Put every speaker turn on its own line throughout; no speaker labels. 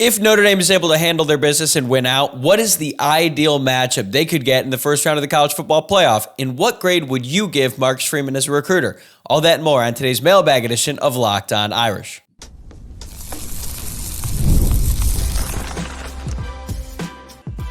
If Notre Dame is able to handle their business and win out, what is the ideal matchup they could get in the first round of the college football playoff? And what grade would you give Marcus Freeman as a recruiter? All that and more on today's Mailbag edition of Locked On Irish.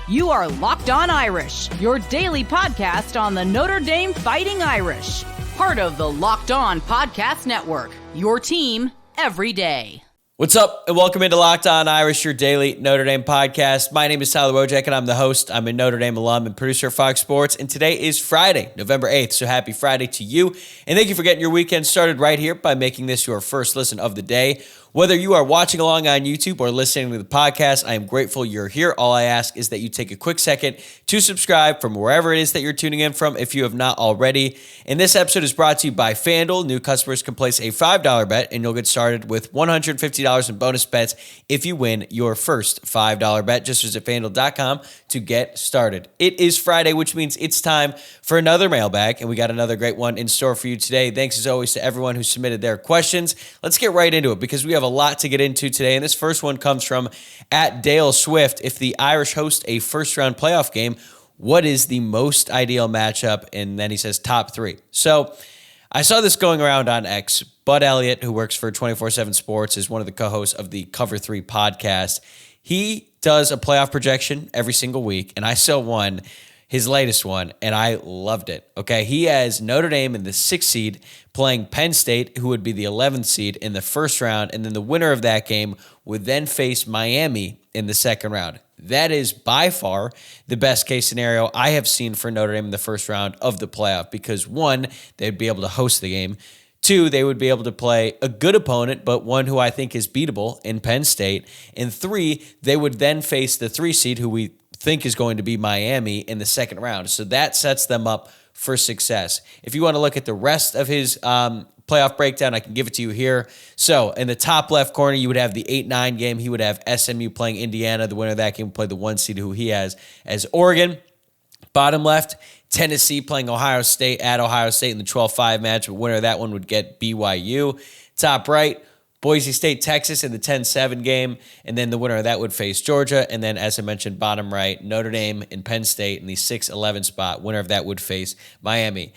You are Locked On Irish, your daily podcast on the Notre Dame Fighting Irish. Part of the Locked On Podcast Network, your team every day.
What's up, and welcome into Locked On Irish, your daily Notre Dame podcast. My name is Tyler Wojciak, and I'm the host. I'm a Notre Dame alum and producer of Fox Sports, and today is Friday, November 8th, so happy Friday to you. And thank you for getting your weekend started right here by making this your first listen of the day. Whether you are watching along on YouTube or listening to the podcast, I am grateful you're here. All I ask is that you take a quick second to subscribe from wherever it is that you're tuning in from if you have not already. And this episode is brought to you by FanDuel. New customers can place a $5 bet and you'll get started with $150 in bonus bets if you win your first $5 bet. Just visit FanDuel.com to get started. It is Friday, which means it's time for another mailbag, and we got another great one in store for you today. Thanks as always to everyone who submitted their questions. Let's get right into it because we have a lot to get into today, and this first one comes from @Dale Swift. If the Irish host a first-round playoff game, what is the most ideal matchup? And then he says top three. So I saw this going around on X. Bud Elliott, who works for 24/7 Sports, is one of the co-hosts of the Cover 3 podcast. He does a playoff projection every single week, and I saw one, his latest one, and I loved it. Okay, he has Notre Dame in the 6th seed playing Penn State, who would be the 11th seed in the first round, and then the winner of that game would then face Miami in the second round. That is by far the best case scenario I have seen for Notre Dame in the first round of the playoff because, one, they'd be able to host the game. Two, they would be able to play a good opponent, but one who I think is beatable in Penn State. And three, they would then face the 3 seed, who we think is going to be Miami, in the second round. So that sets them up for success. If you want to look at the rest of his playoff breakdown, I can give it to you here. So in the top left corner, you would have the 8-9 game. He would have SMU playing Indiana. The winner of that game would play the 1 seed, who he has as Oregon. Bottom left, Tennessee playing Ohio State at Ohio State in the 12-5 match. The winner of that one would get BYU. Top right, Boise State, Texas in the 10-7 game, and then the winner of that would face Georgia. And then, as I mentioned, bottom right, Notre Dame and Penn State in the 6-11 spot. Winner of that would face Miami.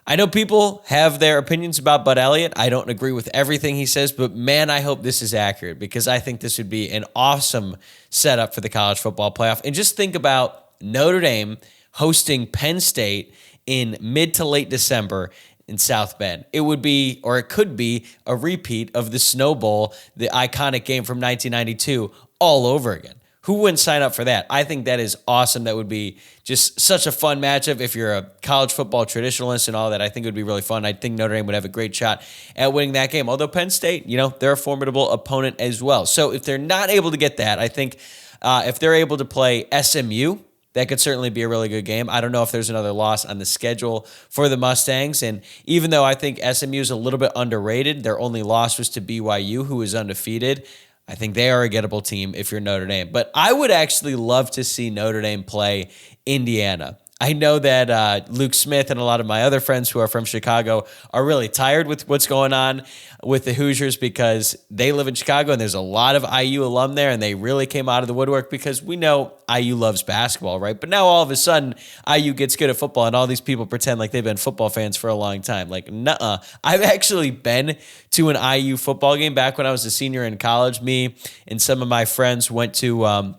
I know people have their opinions about Bud Elliott. I don't agree with everything he says, but man, I hope this is accurate because I think this would be an awesome setup for the college football playoff. And just think about Notre Dame hosting Penn State in mid to late December in South Bend. It would be, or it could be, a repeat of the Snow Bowl, the iconic game from 1992, all over again. Who wouldn't sign up for that? I think that is awesome. That would be just such a fun matchup. If you're a college football traditionalist and all that, I think it would be really fun. I think Notre Dame would have a great shot at winning that game. Although Penn State, they're a formidable opponent as well. So if they're not able to get that, I think if they're able to play SMU, that could certainly be a really good game. I don't know if there's another loss on the schedule for the Mustangs. And even though I think SMU is a little bit underrated, their only loss was to BYU, who is undefeated. I think they are a gettable team if you're Notre Dame. But I would actually love to see Notre Dame play Indiana. I know that Luke Smith and a lot of my other friends who are from Chicago are really tired with what's going on with the Hoosiers because they live in Chicago and there's a lot of IU alum there, and they really came out of the woodwork because we know IU loves basketball, right? But now all of a sudden IU gets good at football and all these people pretend like they've been football fans for a long time. Like, nuh-uh. I've actually been to an IU football game back when I was a senior in college. Me and some of my friends went to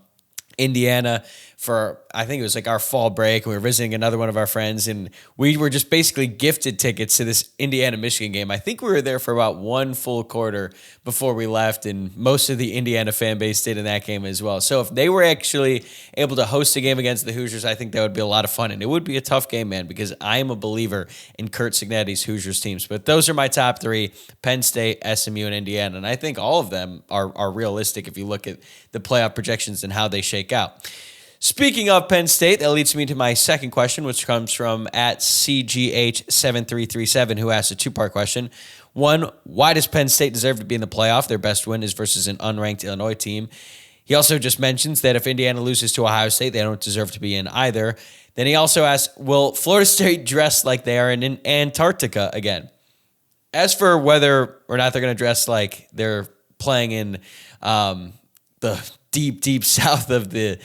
Indiana for, I think it was like our fall break. We were visiting another one of our friends, and we were just basically gifted tickets to this Indiana-Michigan game. I think we were there for about one full quarter before we left, and most of the Indiana fan base stayed in that game as well. So if they were actually able to host a game against the Hoosiers, I think that would be a lot of fun, and it would be a tough game, man, because I am a believer in Curt Cignetti's Hoosiers teams. But those are my top three: Penn State, SMU, and Indiana, and I think all of them are realistic if you look at the playoff projections and how they shake out. Speaking of Penn State, that leads me to my second question, which comes from @CGH7337, who asked a two-part question. One, why does Penn State deserve to be in the playoff? Their best win is versus an unranked Illinois team. He also just mentions that if Indiana loses to Ohio State, they don't deserve to be in either. Then he also asks, will Florida State dress like they are in Antarctica again? As for whether or not they're going to dress like they're playing in the deep south of the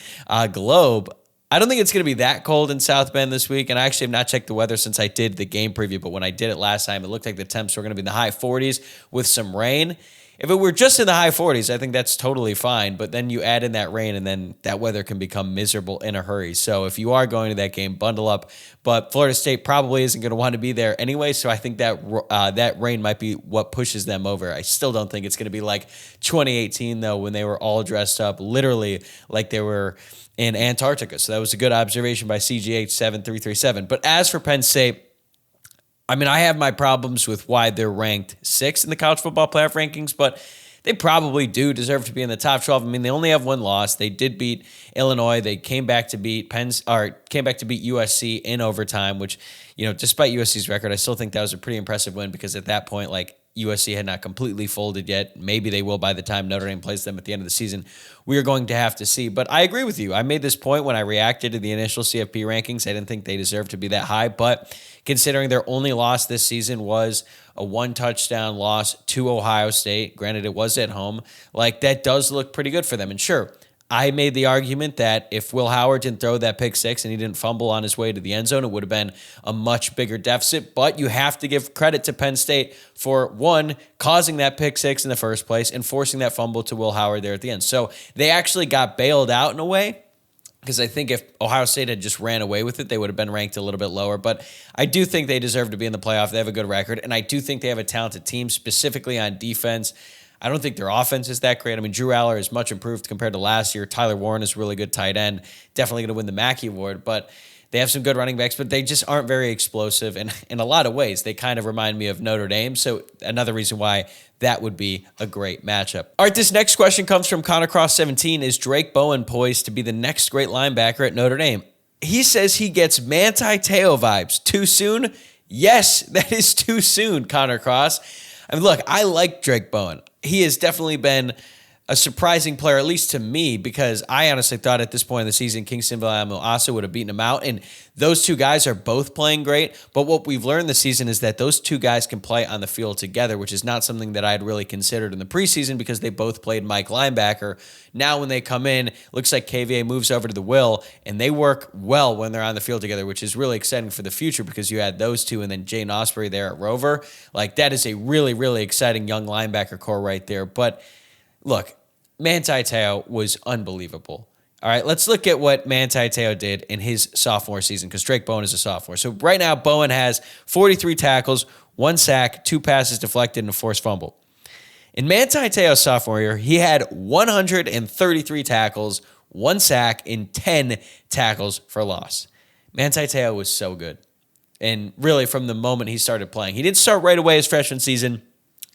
globe. I don't think it's going to be that cold in South Bend this week, and I actually have not checked the weather since I did the game preview, but when I did it last time, it looked like the temps were going to be in the high 40s with some rain. If it were just in the high 40s, I think that's totally fine, but then you add in that rain, and then that weather can become miserable in a hurry. So if you are going to that game, bundle up, but Florida State probably isn't going to want to be there anyway, so I think that that rain might be what pushes them over. I still don't think it's going to be like 2018, though, when they were all dressed up, literally like they were in Antarctica. So that was a good observation by CGH7337. But as for Penn State, I mean, I have my problems with why they're ranked 6th in the college football playoff rankings, but they probably do deserve to be in the top 12. I mean, they only have one loss. They did beat Illinois. They came back to beat USC in overtime, which, you know, despite USC's record, I still think that was a pretty impressive win because at that point, like, USC had not completely folded yet. Maybe they will by the time Notre Dame plays them at the end of the season. We are going to have to see. But I agree with you. I made this point when I reacted to the initial CFP rankings. I didn't think they deserved to be that high. But considering their only loss this season was a 1-touchdown loss to Ohio State, granted it was at home, like that does look pretty good for them. And sure, I made the argument that if Will Howard didn't throw that pick 6 and he didn't fumble on his way to the end zone, it would have been a much bigger deficit. But you have to give credit to Penn State for, one, causing that pick 6 in the first place and forcing that fumble to Will Howard there at the end. So they actually got bailed out in a way, because I think if Ohio State had just ran away with it, they would have been ranked a little bit lower. But I do think they deserve to be in the playoff. They have a good record, and I do think they have a talented team, specifically on defense. I don't think their offense is that great. I mean, Drew Aller is much improved compared to last year. Tyler Warren is a really good tight end. Definitely going to win the Mackey Award. But they have some good running backs, but they just aren't very explosive. And in a lot of ways, they kind of remind me of Notre Dame. So another reason why that would be a great matchup. All right, this next question comes from Connor Cross 17. Is Drake Bowen poised to be the next great linebacker at Notre Dame? He says he gets Manti Te'o vibes. Too soon? Yes, that is too soon, Connor Cross. I mean, look, I like Drake Bowen. He has definitely been a surprising player, at least to me, because I honestly thought at this point in the season, Kingston Viliamo-Asa would have beaten him out, and those two guys are both playing great, but what we've learned this season is that those two guys can play on the field together, which is not something that I had really considered in the preseason because they both played Mike linebacker. Now when they come in, looks like KVA moves over to the Will, and they work well when they're on the field together, which is really exciting for the future because you had those two and then Jane Osprey there at Rover. Like, that is a really, really exciting young linebacker core right there. But look, Manti Te'o was unbelievable. All right, let's look at what Manti Te'o did in his sophomore season because Drake Bowen is a sophomore. So right now, Bowen has 43 tackles, 1 sack, 2 passes deflected, and a forced fumble. In Manti Te'o's sophomore year, he had 133 tackles, 1 sack, and 10 tackles for loss. Manti Te'o was so good. And really, from the moment he started playing, he didn't start right away his freshman season.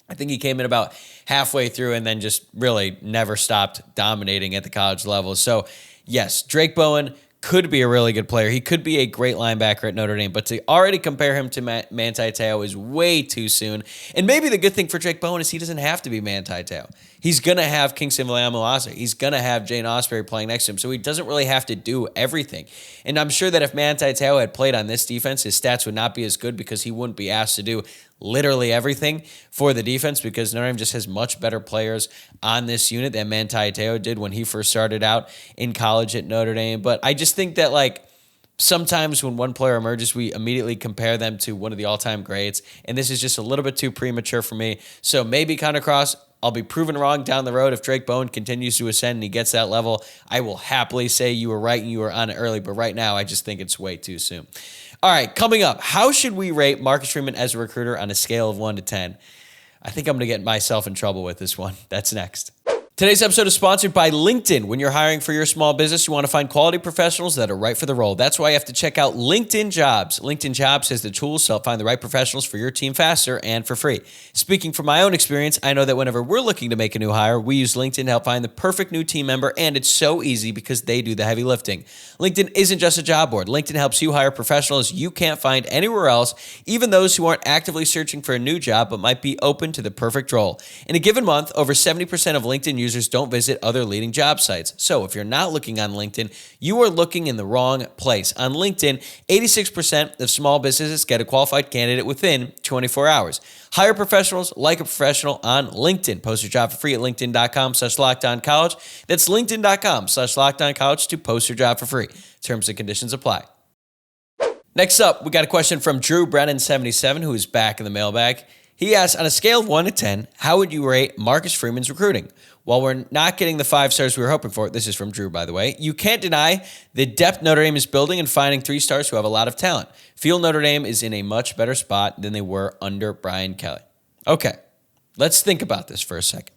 I think he came in about halfway through and then just really never stopped dominating at the college level. So, yes, Drake Bowen could be a really good player. He could be a great linebacker at Notre Dame, but to already compare him to Manti Te'o is way too soon. And maybe the good thing for Drake Bowen is he doesn't have to be Manti Te'o. He's going to have Kingston Viliamo-Asa. He's going to have Jane Osprey playing next to him, so he doesn't really have to do everything. And I'm sure that if Manti Te'o had played on this defense, his stats would not be as good because he wouldn't be asked to do literally everything for the defense because Notre Dame just has much better players on this unit than Manti Te'o did when he first started out in college at Notre Dame. But I just think that, like, sometimes when one player emerges, we immediately compare them to one of the all-time greats, and this is just a little bit too premature for me. So maybe Connor Cross, I'll be proven wrong down the road if Drake Bowen continues to ascend and he gets that level. I will happily say you were right and you were on it early, but right now I just think it's way too soon. All right, coming up, how should we rate Marcus Freeman as a recruiter on a scale of 1 to 10? I think I'm going to get myself in trouble with this one. That's next. Today's episode is sponsored by LinkedIn. When you're hiring for your small business, you want to find quality professionals that are right for the role. That's why you have to check out LinkedIn Jobs. LinkedIn Jobs has the tools to help find the right professionals for your team faster and for free. Speaking from my own experience, I know that whenever we're looking to make a new hire, we use LinkedIn to help find the perfect new team member, and it's so easy because they do the heavy lifting. LinkedIn isn't just a job board. LinkedIn helps you hire professionals you can't find anywhere else, even those who aren't actively searching for a new job but might be open to the perfect role. In a given month, over 70% of LinkedIn users users don't visit other leading job sites. So if you're not looking on LinkedIn, you are looking in the wrong place. On LinkedIn, 86% of small businesses get a qualified candidate within 24 hours. Hire professionals like a professional on LinkedIn. Post your job for free at linkedin.com/lockedoncollege. That's linkedin.com/lockedoncollege to post your job for free. Terms and conditions apply. Next up, we got a question from Drew Brennan77, who is back in the mailbag. He asks, on a scale of 1 to 10, how would you rate Marcus Freeman's recruiting? While we're not getting the 5 stars we were hoping for, this is from Drew, by the way, you can't deny the depth Notre Dame is building and finding 3 stars who have a lot of talent. Feel Notre Dame is in a much better spot than they were under Brian Kelly. Okay, let's think about this for a second.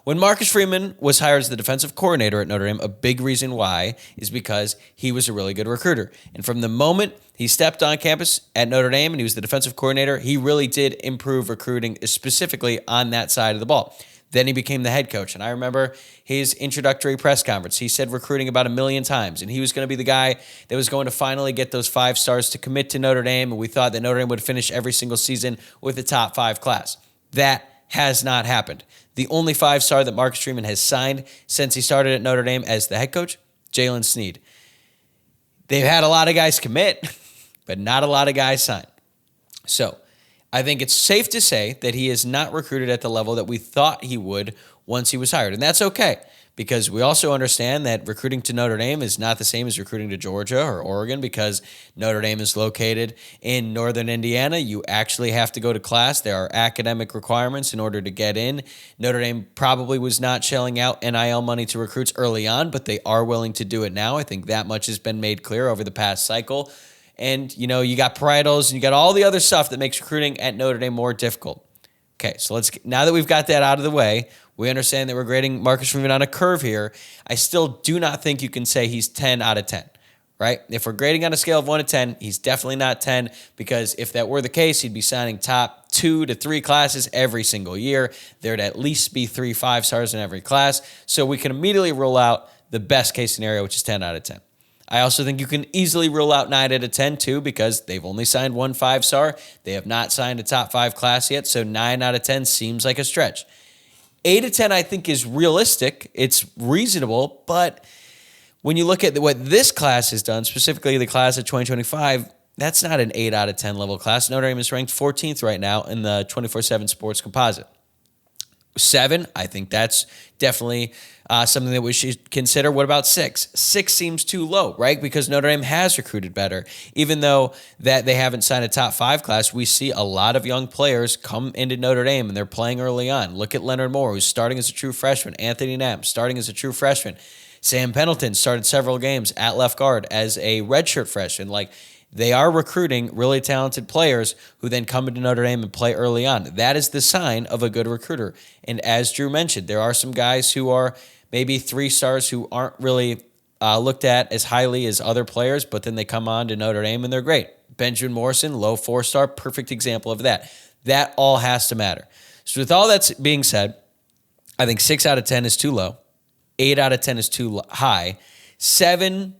When Marcus Freeman was hired as the defensive coordinator at Notre Dame, a big reason why is because he was a really good recruiter. And from the moment he stepped on campus at Notre Dame and he was the defensive coordinator, he really did improve recruiting, specifically on that side of the ball. Then he became the head coach. And I remember his introductory press conference. He said recruiting about 1 million times. And he was going to be the guy that was going to finally get those 5 stars to commit to Notre Dame. And we thought that Notre Dame would finish every single season with a top 5 class. That has not happened. The only 5-star that Marcus Freeman has signed since he started at Notre Dame as the head coach, Jalen Sneed. They've had a lot of guys commit, but not a lot of guys sign. So I think it's safe to say that he is not recruited at the level that we thought he would once he was hired. And that's okay, because we also understand that recruiting to Notre Dame is not the same as recruiting to Georgia or Oregon, because Notre Dame is located in northern Indiana. You actually have to go to class. There are academic requirements in order to get in. Notre Dame probably was not shelling out NIL money to recruits early on, but they are willing to do it now. I think that much has been made clear over the past cycle. And, you got parental and you got all the other stuff that makes recruiting at Notre Dame more difficult. Okay, so now that we've got that out of the way, we understand that we're grading Marcus Freeman on a curve here. I still do not think you can say he's 10 out of 10, right? If we're grading on a scale of 1 to 10, he's definitely not 10, because if that were the case, he'd be signing top 2 to 3 classes every single year. There'd at least be 3 5-stars in every class. So we can immediately rule out the best case scenario, which is 10 out of 10. I also think you can easily rule out 9 out of 10 too, because they've only signed 1 5-star. They have not signed a top 5 class yet, so 9 out of 10 seems like a stretch. 8 to 10 I think is realistic. It's reasonable, but when you look at what this class has done, specifically the class of 2025, that's not an 8 out of 10 level class. Notre Dame is ranked 14th right now in the 24/7 Sports Composite. 7, I think that's definitely something that we should consider. What about 6? 6 seems too low, right? Because Notre Dame has recruited better. Even though that they haven't signed a top 5 class, we see a lot of young players come into Notre Dame and they're playing early on. Look at Leonard Moore, who's starting as a true freshman. Anthony Knapp starting as a true freshman. Sam Pendleton started several games at left guard as a redshirt freshman. They are recruiting really talented players who then come into Notre Dame and play early on. That is the sign of a good recruiter. And as Drew mentioned, there are some guys who are maybe 3-stars who aren't really looked at as highly as other players, but then they come on to Notre Dame and they're great. Benjamin Morrison, low 4-star, perfect example of that. That all has to matter. So with all that being said, I think 6 out of 10 is too low. 8 out of 10 is too high. 7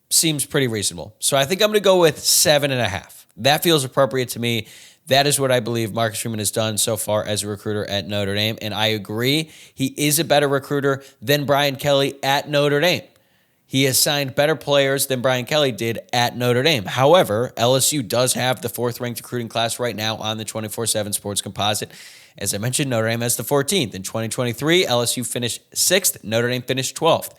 seems pretty reasonable. So I think I'm going to go with 7.5. That feels appropriate to me. That is what I believe Marcus Freeman has done so far as a recruiter at Notre Dame. And I agree, he is a better recruiter than Brian Kelly at Notre Dame. He has signed better players than Brian Kelly did at Notre Dame. However, LSU does have the 4th-ranked recruiting class right now on the 24/7 Sports Composite. As I mentioned, Notre Dame has the 14th. In 2023, LSU finished 6th. Notre Dame finished 12th.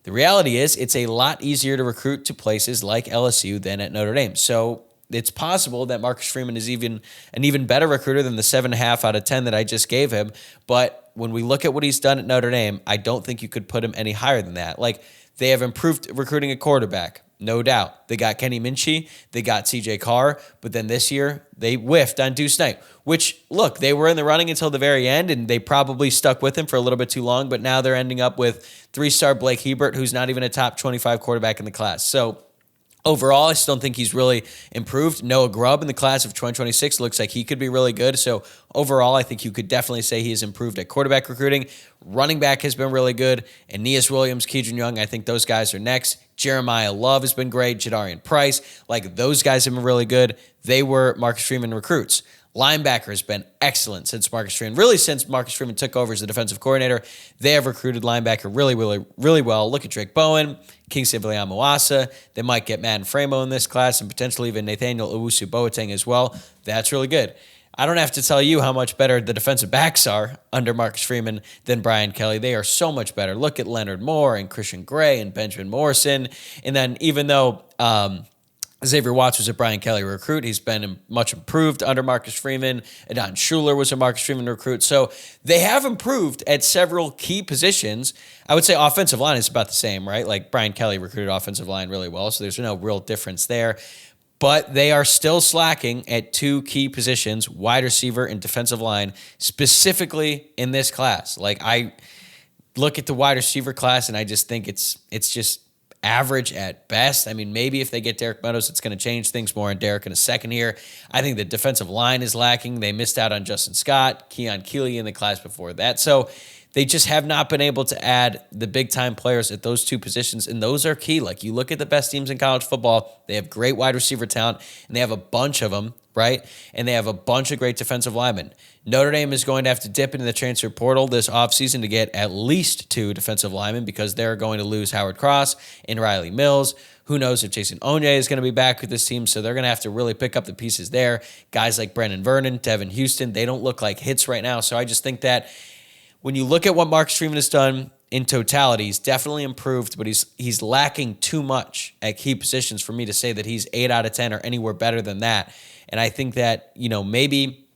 The reality is it's a lot easier to recruit to places like LSU than at Notre Dame. So it's possible that Marcus Freeman is an even better recruiter than the 7.5 out of 10 that I just gave him. But when we look at what he's done at Notre Dame, I don't think you could put him any higher than that. They have improved recruiting a quarterback, no doubt. They got Kenny Minchie, they got CJ Carr, but then this year they whiffed on Deuce Knight, which, look, they were in the running until the very end, and they probably stuck with him for a little bit too long, but now they're ending up with 3-star Blake Hebert, who's not even a top 25 quarterback in the class. So overall, I still don't think he's really improved. Noah Grubb in the class of 2026 looks like he could be really good. So Overall, I think you could definitely say he has improved at quarterback recruiting. Running back has been really good. Aeneas Williams, Keedron Young, I think those guys are next. Jeremiah Love has been great. Jadarian Price, like those guys have been really good. They were Marcus Freeman recruits. Linebacker has been excellent since Marcus Freeman. Really, since Marcus Freeman took over as the defensive coordinator, they have recruited linebacker really well. Look at Drake Bowen, Kingsley Viliamuasa. They might get Madden Framo in this class and potentially even Nathaniel Owusu-Boateng as well. That's really good. I don't have to tell you how much better the defensive backs are under Marcus Freeman than Brian Kelly. They are so much better. Look at Leonard Moore and Christian Gray and Benjamin Morrison. And then even though Xavier Watts was a Brian Kelly recruit, he's been much improved under Marcus Freeman. Adon Schuler was a Marcus Freeman recruit. So they have improved at several key positions. I would say offensive line is about the same, right? Like Brian Kelly recruited offensive line really well, so there's no real difference there. But they are still slacking at two key positions, wide receiver and defensive line, specifically in this class. Like I look at the wide receiver class and I just think it's just average at best. I mean, maybe if they get Derrick Meadows, it's going to change things more on Derrick in a second here. I think the defensive line is lacking. They missed out on Justin Scott, Keon Keeley in the class before that. So they just have not been able to add the big-time players at those two positions, and those are key. Like, you look at the best teams in college football, they have great wide receiver talent, and they have a bunch of them, right? And they have a bunch of great defensive linemen. Notre Dame is going to have to dip into the transfer portal this offseason to get at least two defensive linemen because they're going to lose Howard Cross and Riley Mills. Who knows if Jason Onye is going to be back with this team, so they're going to have to really pick up the pieces there. Guys like Brendan Vernon, Devin Houston, they don't look like hits right now, so I just think that when you look at what Marcus Freeman has done in totality, he's definitely improved, but he's lacking too much at key positions for me to say that he's 8 out of 10 or anywhere better than that. And I think that, maybe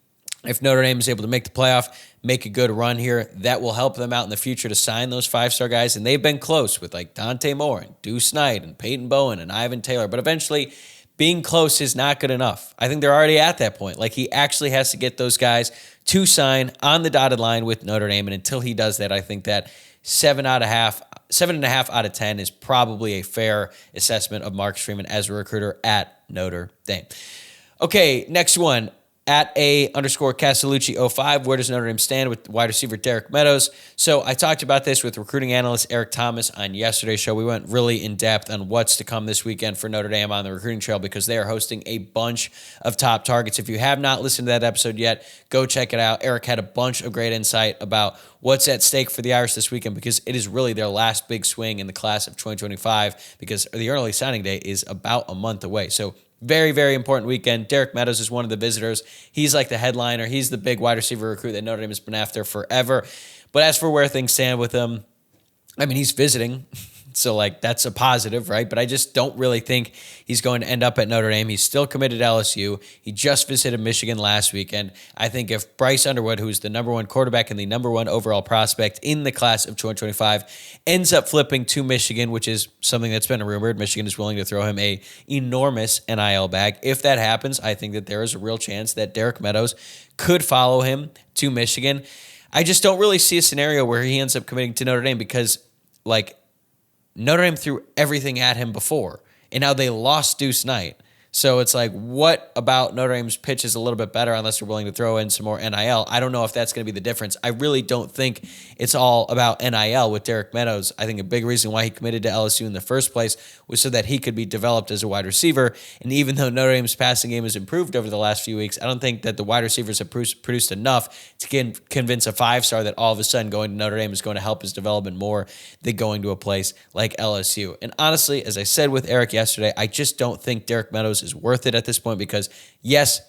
if Notre Dame is able to make the playoff, make a good run here, that will help them out in the future to sign those 5-star guys. And they've been close with like Dante Moore and Deuce Knight and Peyton Bowen and Ivan Taylor. But eventually, being close is not good enough. I think they're already at that point. Like, he actually has to get those guys to sign on the dotted line with Notre Dame. And until he does that, I think that 7.5 out of 10 is probably a fair assessment of Marcus Freeman as a recruiter at Notre Dame. Okay, next one. At @Castellucci05, where does Notre Dame stand with wide receiver Derrick Meadows? So I talked about this with recruiting analyst Eric Thomas on yesterday's show. We went really in depth on what's to come this weekend for Notre Dame on the recruiting trail because they are hosting a bunch of top targets. If you have not listened to that episode yet, go check it out. Eric had a bunch of great insight about what's at stake for the Irish this weekend because it is really their last big swing in the class of 2025 because the early signing day is about a month away. So very, very important weekend. Derrick Meadows is one of the visitors. He's like the headliner. He's the big wide receiver recruit that Notre Dame has been after forever. But as for where things stand with him, I mean, he's visiting. So, like, that's a positive, right? But I just don't really think he's going to end up at Notre Dame. He's still committed to LSU. He just visited Michigan last weekend. I think if Bryce Underwood, who's the number one quarterback and the number one overall prospect in the class of 2025, ends up flipping to Michigan, which is something that's been rumored, Michigan is willing to throw him a enormous NIL bag. If that happens, I think that there is a real chance that Derrick Meadows could follow him to Michigan. I just don't really see a scenario where he ends up committing to Notre Dame because, like, Notre Dame threw everything at him before, and now they lost Deuce Knight. So it's like, what about Notre Dame's pitch is a little bit better unless they're willing to throw in some more NIL? I don't know if that's going to be the difference. I really don't think it's all about NIL with Derrick Meadows. I think a big reason why he committed to LSU in the first place was so that he could be developed as a wide receiver. And even though Notre Dame's passing game has improved over the last few weeks, I don't think that the wide receivers have produced enough to convince a 5-star that all of a sudden going to Notre Dame is going to help his development more than going to a place like LSU. And honestly, as I said with Eric yesterday, I just don't think Derrick Meadows is worth it at this point because, yes,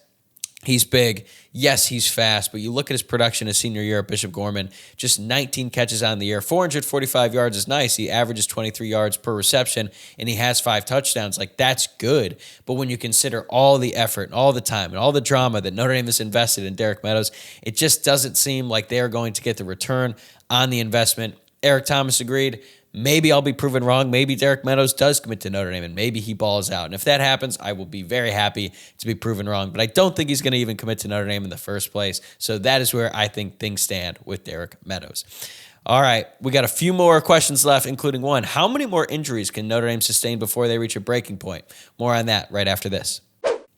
he's big. Yes, he's fast. But you look at his production his senior year at Bishop Gorman, just 19 catches on the year. 445 yards is nice. He averages 23 yards per reception, and he has 5 touchdowns. Like, that's good. But when you consider all the effort and all the time and all the drama that Notre Dame has invested in Derrick Meadows, it just doesn't seem like they are going to get the return on the investment. Eric Thomas agreed. Maybe I'll be proven wrong. Maybe Derrick Meadows does commit to Notre Dame, and maybe he balls out. And if that happens, I will be very happy to be proven wrong. But I don't think he's going to even commit to Notre Dame in the first place. So that is where I think things stand with Derrick Meadows. All right, we got a few more questions left, including one. How many more injuries can Notre Dame sustain before they reach a breaking point? More on that right after this.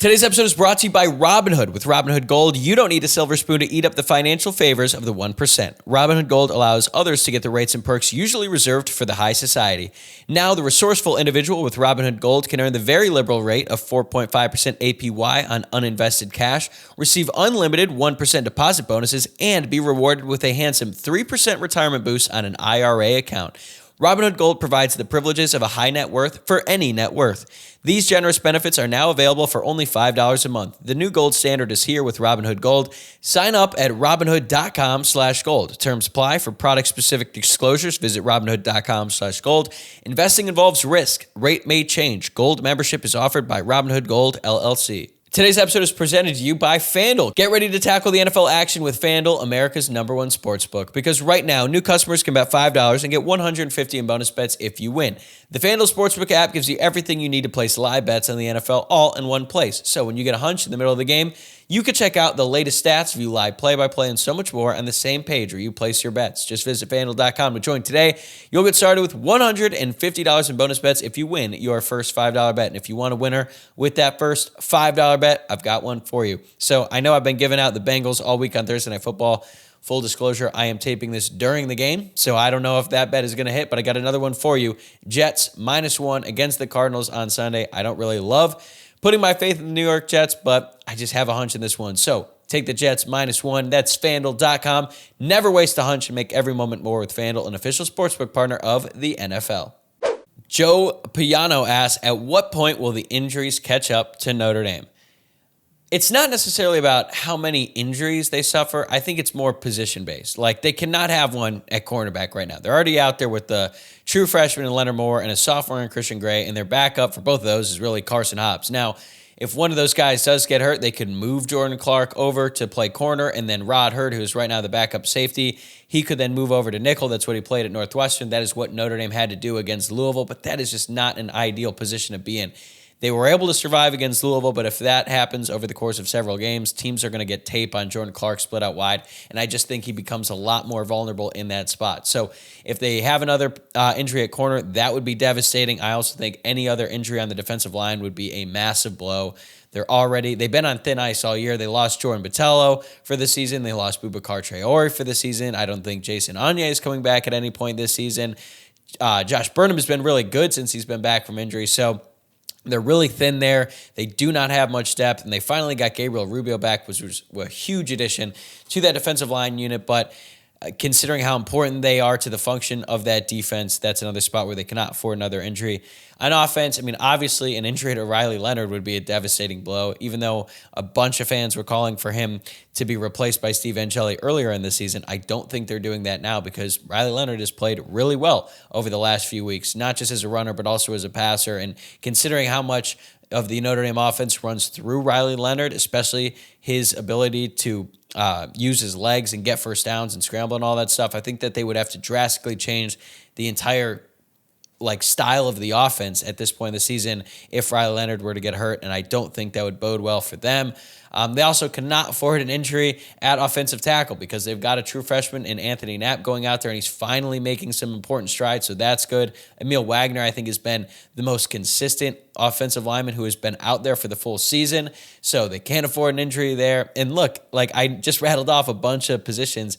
Today's episode is brought to you by Robinhood. With Robinhood Gold, you don't need a silver spoon to eat up the financial favors of the 1%. Robinhood Gold allows others to get the rates and perks usually reserved for the high society. Now, the resourceful individual with Robinhood Gold can earn the very liberal rate of 4.5% APY on uninvested cash, receive unlimited 1% deposit bonuses, and be rewarded with a handsome 3% retirement boost on an IRA account. Robinhood Gold provides the privileges of a high net worth for any net worth. These generous benefits are now available for only $5 a month. The new gold standard is here with Robinhood Gold. Sign up at Robinhood.com/gold. Terms apply. For product-specific disclosures, visit Robinhood.com/gold. Investing involves risk. Rate may change. Gold membership is offered by Robinhood Gold, LLC. Today's episode is presented to you by FanDuel. Get ready to tackle the NFL action with FanDuel, America's #1 sportsbook. Because right now, new customers can bet $5 and get $150 in bonus bets if you win. The FanDuel Sportsbook app gives you everything you need to place live bets on the NFL all in one place. So when you get a hunch in the middle of the game, you can check out the latest stats, view live play-by-play, and so much more on the same page where you place your bets. Just visit FanDuel.com to join today. You'll get started with $150 in bonus bets if you win your first $5 bet. And if you want a winner with that first $5 bet, I've got one for you. So I know I've been giving out the Bengals all week on Thursday Night Football. Full disclosure, I am taping this during the game, so I don't know if that bet is going to hit, but I got another one for you. Jets -1 against the Cardinals on Sunday. I don't really love putting my faith in the New York Jets, but I just have a hunch in this one. So take the Jets -1. That's FanDuel.com. Never waste a hunch and make every moment more with FanDuel, an official sportsbook partner of the NFL. Joe Piano asks, at what point will the injuries catch up to Notre Dame? It's not necessarily about how many injuries they suffer. I think it's more position-based. Like, they cannot have one at cornerback right now. They're already out there with the true freshman in Leonard Moore and a sophomore in Christian Gray, and their backup for both of those is really Carson Hobbs. Now, if one of those guys does get hurt, they could move Jordan Clark over to play corner, and then Rod Hurd, who's right now the backup safety, he could then move over to nickel. That's what he played at Northwestern. That is what Notre Dame had to do against Louisville, but that is just not an ideal position to be in. They were able to survive against Louisville, but if that happens over the course of several games, teams are going to get tape on Jordan Clark split out wide, and I just think he becomes a lot more vulnerable in that spot. So if they have another injury at corner, that would be devastating. I also think any other injury on the defensive line would be a massive blow. They've been on thin ice all year. They lost Jordan Botelho for the season. They lost Boubacar Traore for the season. I don't think Jason Anya is coming back at any point this season. Josh Burnham has been really good since he's been back from injury, so they're really thin there. They do not have much depth, and they finally got Gabriel Rubio back, which was a huge addition to that defensive line unit. But considering how important they are to the function of that defense, that's another spot where they cannot afford another injury. On offense, I mean, obviously an injury to Riley Leonard would be a devastating blow, even though a bunch of fans were calling for him to be replaced by Steve Angeli earlier in the season. I don't think they're doing that now because Riley Leonard has played really well over the last few weeks, not just as a runner, but also as a passer. And considering how much of the Notre Dame offense runs through Riley Leonard, especially his ability to use his legs and get first downs and scramble and all that stuff, I think that they would have to drastically change the entire style of the offense at this point in the season if Riley Leonard were to get hurt, and I don't think that would bode well for them. They also cannot afford an injury at offensive tackle because they've got a true freshman in Anthony Knapp going out there, and he's finally making some important strides, so that's good. Emil Wagner, I think, has been the most consistent offensive lineman who has been out there for the full season, so they can't afford an injury there. And look, I just rattled off a bunch of positions.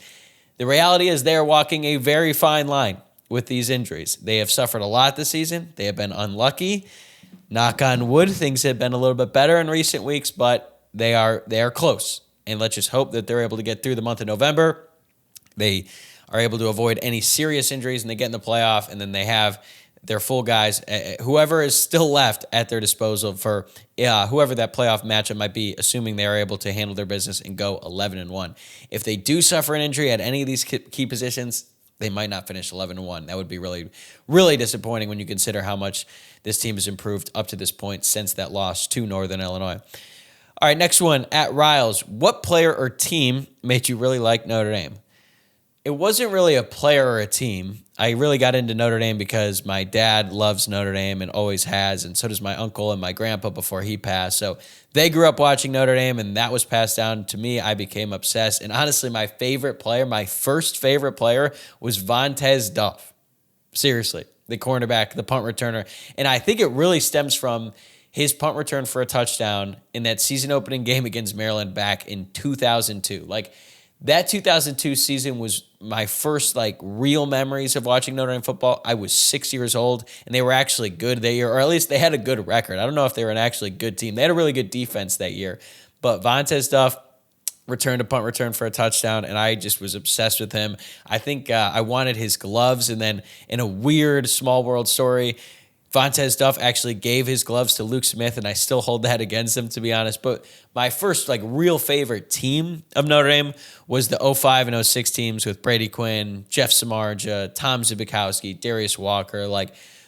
The reality is they're walking a very fine line with these injuries. They have suffered a lot this season. They have been unlucky. Knock on wood, things have been a little bit better in recent weeks, but they are close. And let's just hope that they're able to get through the month of November. They are able to avoid any serious injuries, and they get in the playoff, and then they have their full guys, whoever is still left at their disposal for whoever that playoff matchup might be, assuming they are able to handle their business and go 11-1. If they do suffer an injury at any of these key positions, they might not finish 11-1. That would be really, really disappointing when you consider how much this team has improved up to this point since that loss to Northern Illinois. All right, next one, at Riles. What player or team made you really like Notre Dame? It wasn't really a player or a team. I really got into Notre Dame because my dad loves Notre Dame and always has, and so does my uncle and my grandpa before he passed. So they grew up watching Notre Dame, and that was passed down to me. I became obsessed. And honestly, my favorite player, my first favorite player, was Vontez Duff. Seriously, the cornerback, the punt returner. And I think it really stems from his punt return for a touchdown in that season opening game against Maryland back in 2002. Like, that 2002 season was my first real memories of watching Notre Dame football. I was 6 years old, and they were actually good that year, or at least they had a good record. I don't know if they were an actually good team. They had a really good defense that year. But Vontez Duff returned a punt return for a touchdown, and I just was obsessed with him. I think I wanted his gloves, and then in a weird small world story, Vontez Duff actually gave his gloves to Luke Smith, and I still hold that against him, to be honest. But my first real favorite team of Notre Dame was the 05 and 06 teams with Brady Quinn, Jeff Samardzija, Tom Zbikowski, Darius Walker.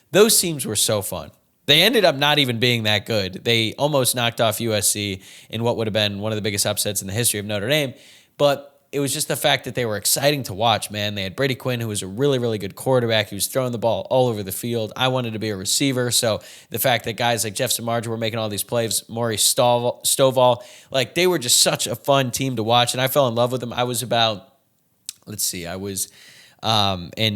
Those teams were so fun. They ended up not even being that good. They almost knocked off USC in what would have been one of the biggest upsets in the history of Notre Dame. But it was just the fact that they were exciting to watch, man. They had Brady Quinn, who was a really, really good quarterback. He was throwing the ball all over the field. I wanted to be a receiver, so the fact that guys like Jeff Samardzija were making all these plays, Maurice Stovall, they were just such a fun team to watch, and I fell in love with them. I was about, in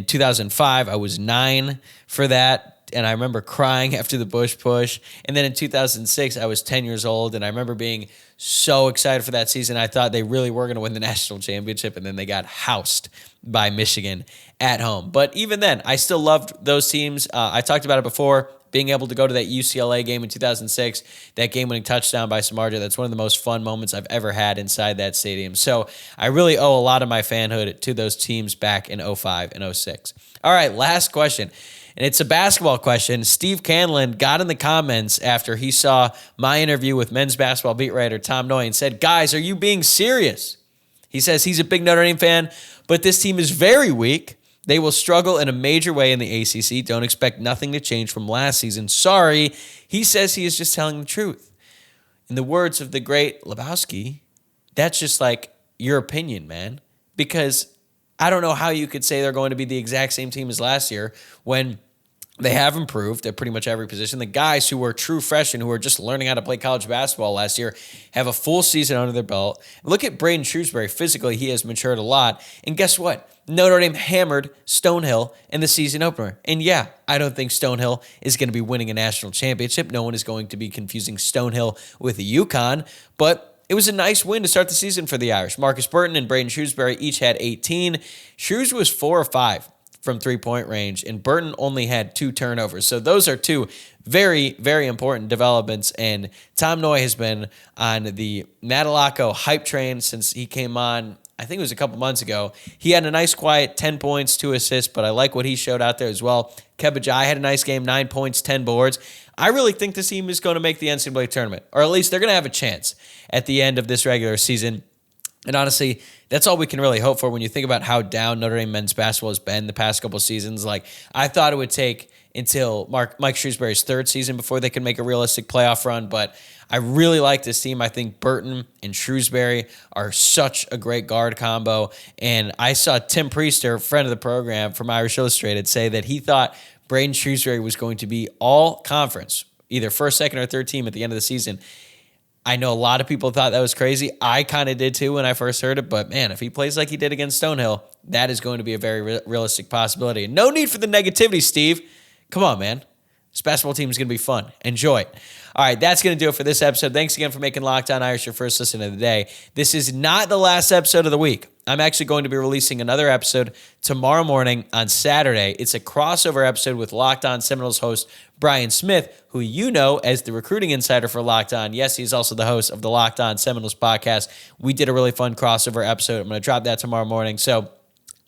2005, I was 9 for that. And I remember crying after the Bush push. And then in 2006, I was 10 years old, and I remember being so excited for that season. I thought they really were going to win the national championship, and then they got housed by Michigan at home. But even then, I still loved those teams. I talked about it before, being able to go to that UCLA game in 2006, that game-winning touchdown by Samardzija. That's one of the most fun moments I've ever had inside that stadium. So I really owe a lot of my fanhood to those teams back in 05 and 06. All right, last question. And it's a basketball question. Steve Canlin got in the comments after he saw my interview with men's basketball beat writer Tom Noy and said, "Guys, are you being serious?" He says he's a big Notre Dame fan, but this team is very weak. They will struggle in a major way in the ACC. Don't expect nothing to change from last season. Sorry. He says he is just telling the truth. In the words of the great Lebowski, that's just your opinion, man. Because I don't know how you could say they're going to be the exact same team as last year when they have improved at pretty much every position. The guys who were true freshmen, who were just learning how to play college basketball last year, have a full season under their belt. Look at Braden Shrewsbury. Physically, he has matured a lot. And guess what? Notre Dame hammered Stonehill in the season opener. And yeah, I don't think Stonehill is going to be winning a national championship. No one is going to be confusing Stonehill with the UConn. But it was a nice win to start the season for the Irish. Marcus Burton and Braden Shrewsbury each had 18. Shrews was 4 or 5 from three-point range, and Burton only had 2 turnovers. So those are 2 very, very important developments, and Tom Noy has been on the Madalaco hype train since he came on, I think it was a couple months ago. He had a nice, quiet 10 points, 2 assists, but I like what he showed out there as well. Kebajai had a nice game, 9 points, 10 boards. I really think this team is going to make the NCAA tournament, or at least they're going to have a chance at the end of this regular season. And honestly, that's all we can really hope for when you think about how down Notre Dame men's basketball has been the past couple seasons. I thought it would take until Mike Shrewsbury's 3rd season before they could make a realistic playoff run, but I really like this team. I think Burton and Shrewsbury are such a great guard combo, and I saw Tim Priester, friend of the program from Irish Illustrated, say that he thought Braden Shrewsbury was going to be all conference, either first, second, or third team at the end of the season. I know a lot of people thought that was crazy. I kind of did too when I first heard it, but man, if he plays like he did against Stonehill, that is going to be a very realistic possibility. And no need for the negativity, Steve. Come on, man. This basketball team is going to be fun. Enjoy it. All right, that's going to do it for this episode. Thanks again for making Locked On Irish your first listen of the day. This is not the last episode of the week. I'm actually going to be releasing another episode tomorrow morning on Saturday. It's a crossover episode with Locked On Seminoles host Brian Smith, who you know as the recruiting insider for Locked On. Yes, he's also the host of the Locked On Seminoles podcast. We did a really fun crossover episode. I'm going to drop that tomorrow morning. So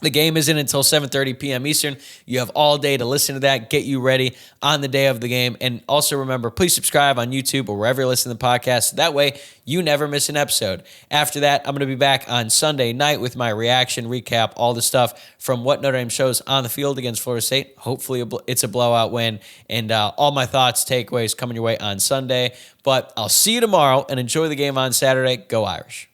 the game isn't until 7:30 p.m. Eastern. You have all day to listen to that, get you ready on the day of the game. And also remember, please subscribe on YouTube or wherever you listen to the podcast. That way, you never miss an episode. After that, I'm going to be back on Sunday night with my reaction, recap, all the stuff from what Notre Dame shows on the field against Florida State. Hopefully, it's a blowout win. And all my thoughts, takeaways coming your way on Sunday. But I'll see you tomorrow and enjoy the game on Saturday. Go Irish.